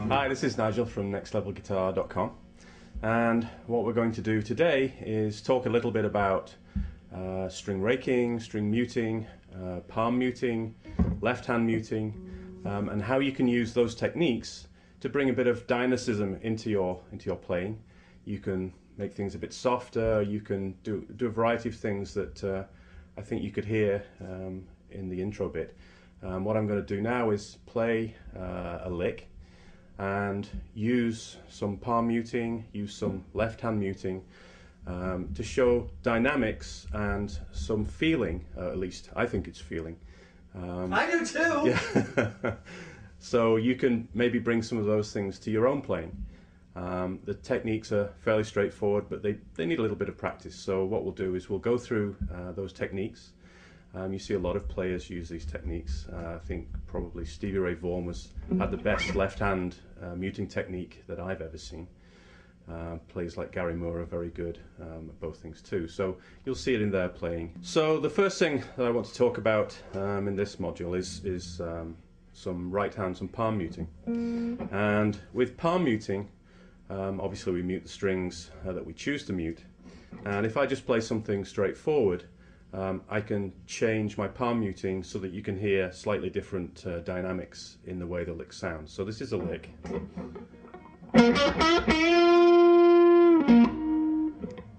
Hi, this is Nigel from nextlevelguitar.com, and what we're going to do today is talk a little bit about string raking, string muting, palm muting, left hand muting, and how you can use those techniques to bring a bit of dynamism into your playing. You can make things a bit softer. You can do a variety of things that I think you could hear in the intro bit. What I'm going to do now is play a lick and use some palm muting, use some left hand muting to show dynamics and some feeling, at least I think it's feeling. I do too! Yeah. So you can maybe bring some of those things to your own playing. The techniques are fairly straightforward, but they need a little bit of practice. So what we'll do is we'll go through those techniques. You see a lot of players use these techniques. I think probably Stevie Ray Vaughan had the best left-hand muting technique that I've ever seen. Players like Gary Moore are very good at both things too. So you'll see it in their playing. So the first thing that I want to talk about in this module is some right hand, some palm muting. And with palm muting, obviously we mute the strings that we choose to mute. And if I just play something straightforward, I can change my palm muting so that you can hear slightly different dynamics in the way the lick sounds. So this is a lick.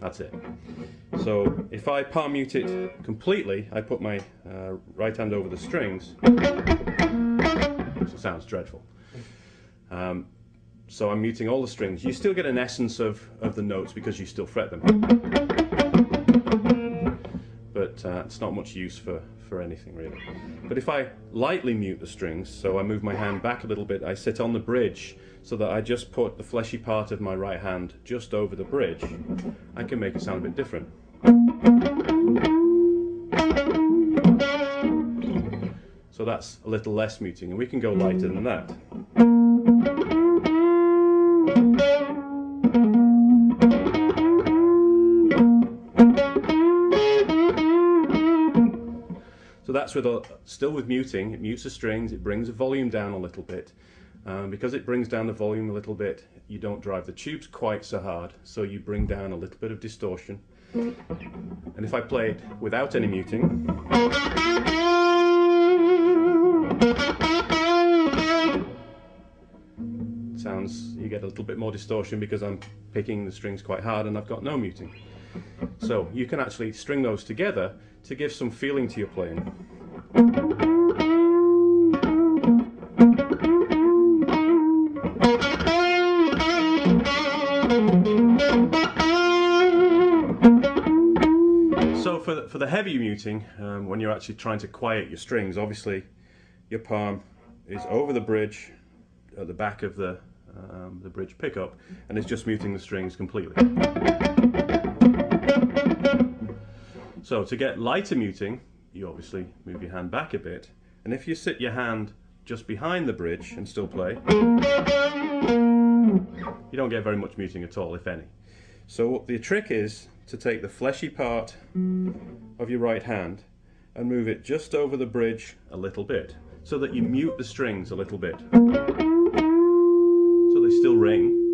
That's it. So if I palm mute it completely, I put my right hand over the strings, so it sounds dreadful. So I'm muting all the strings. You still get an essence of the notes because you still fret them. But it's not much use for anything really. But if I lightly mute the strings, so I move my hand back a little bit, I sit on the bridge so that I just put the fleshy part of my right hand just over the bridge, I can make it sound a bit different. So that's a little less muting, and we can go lighter than that. So that's still with muting. It mutes the strings, it brings the volume down a little bit. Because it brings down the volume a little bit, you don't drive the tubes quite so hard, so you bring down a little bit of distortion. And if I play it without any muting, you get a little bit more distortion because I'm picking the strings quite hard and I've got no muting. So you can actually string those together to give some feeling to your playing. So for the heavy muting, when you're actually trying to quiet your strings, obviously your palm is over the bridge at the back of the bridge pickup, and it's just muting the strings completely. So to get lighter muting, you obviously move your hand back a bit, and if you sit your hand just behind the bridge and still play, you don't get very much muting at all, if any. So the trick is to take the fleshy part of your right hand and move it just over the bridge a little bit, so that you mute the strings a little bit, so they still ring.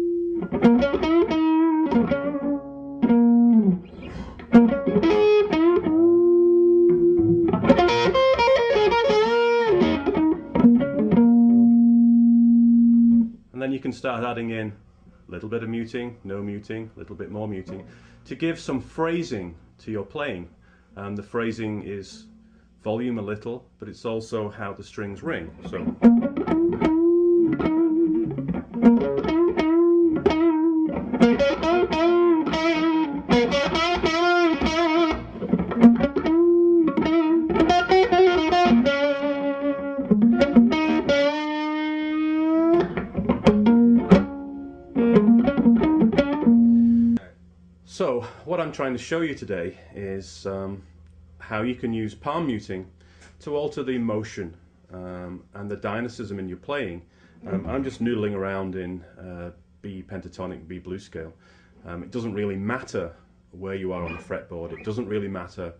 And then you can start adding in a little bit of muting, no muting, a little bit more muting, to give some phrasing to your playing. The phrasing is volume a little, but it's also how the strings ring. So. So what I'm trying to show you today is how you can use palm muting to alter the motion and the dynamism in your playing. I'm just noodling around in B pentatonic, B blues scale. It doesn't really matter where you are on the fretboard. It doesn't really matter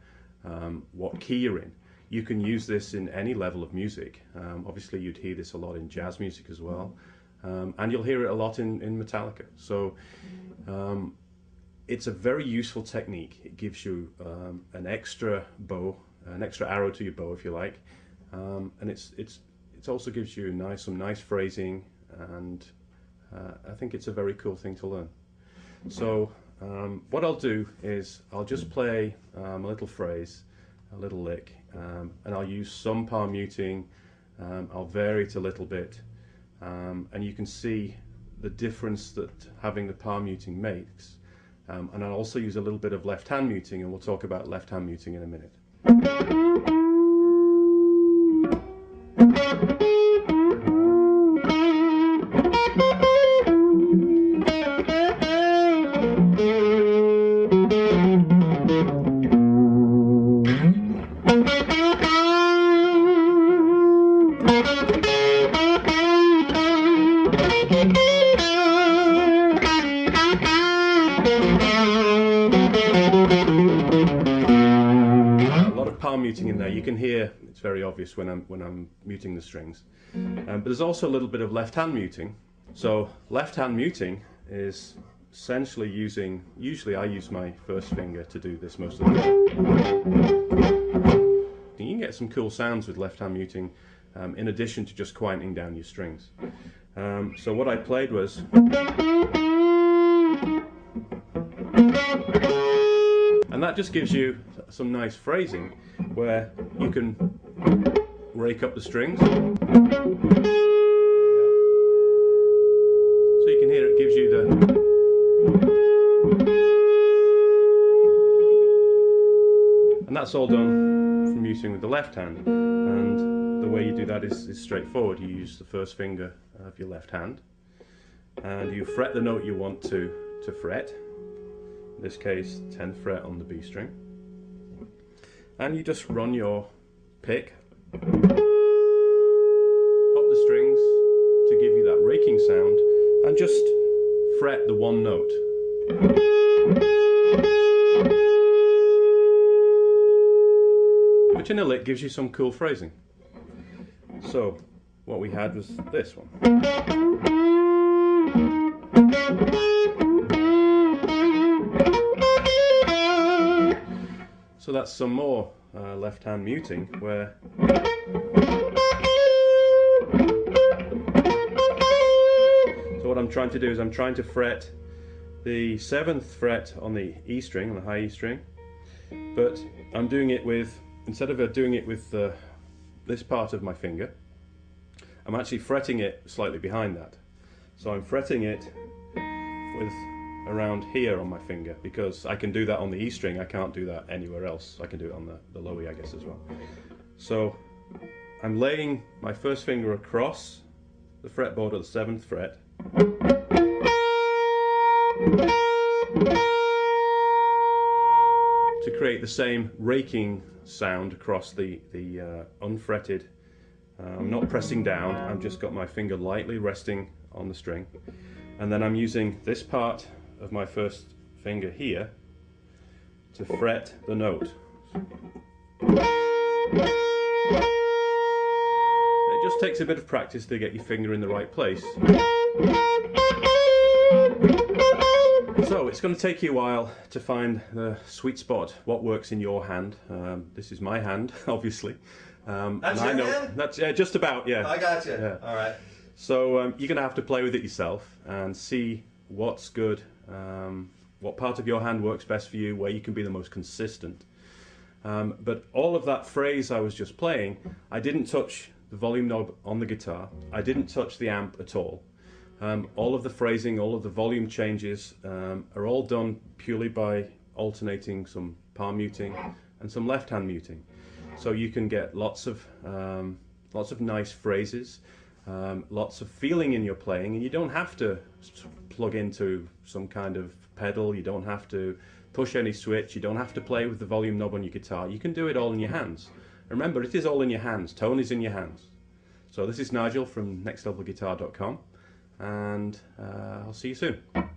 what key you're in. You can use this in any level of music. Obviously you'd hear this a lot in jazz music as well, and you'll hear it a lot in Metallica. So it's a very useful technique. It gives you an extra bow, an extra arrow to your bow if you like, and it also gives you some nice phrasing, and I think it's a very cool thing to learn. So what I'll do is I'll just play a little phrase, a little lick, and I'll use some palm muting. I'll vary it a little bit, and you can see the difference that having the palm muting makes. And I'll also use a little bit of left hand muting, and we'll talk about left hand muting in a minute. Muting in there. You can hear it's very obvious when I'm muting the strings, but there's also a little bit of left hand muting. So left hand muting is essentially usually I use my first finger to do this most of the time. You can get some cool sounds with left hand muting, in addition to just quietening down your strings. So what I played was, and that just gives you some nice phrasing where you can rake up the strings. So you can hear it gives you the... And that's all done from muting with the left hand. And the way you do that is straightforward. You use the first finger of your left hand and you fret the note you want to fret. In this case, 10th fret on the B string. And you just run your pick up the strings to give you that raking sound, and just fret the one note. Which in a lick gives you some cool phrasing. So what we had was this one. So that's some more left hand muting where so what I'm trying to do is I'm trying to fret the 7th fret on the E string, on the high E string, but I'm doing it with, instead of doing it with this part of my finger, I'm actually fretting it slightly behind that. So I'm fretting it with around here on my finger, because I can do that on the E string, I can't do that anywhere else. I can do it on the low E, I guess, as well. So I'm laying my first finger across the fretboard at the 7th fret, to create the same raking sound across the unfretted. I'm not pressing down, I've just got my finger lightly resting on the string, and then I'm using this part of my first finger here to fret the note. It just takes a bit of practice to get your finger in the right place. So it's going to take you a while to find the sweet spot, what works in your hand. This is my hand, obviously. That's your hand? That's just about, yeah. I got you. Yeah. All right. So you're going to have to play with it yourself and see what's good, what part of your hand works best for you, where you can be the most consistent. But all of that phrase I was just playing, I didn't touch the volume knob on the guitar, I didn't touch the amp at all. All of the phrasing, all of the volume changes are all done purely by alternating some palm muting and some left hand muting. So you can get lots of nice phrases, lots of feeling in your playing, and you don't have to plug into some kind of pedal, you don't have to push any switch, you don't have to play with the volume knob on your guitar. You can do it all in your hands. Remember, it is all in your hands. Tone is in your hands. So this is Nigel from nextlevelguitar.com, and I'll see you soon.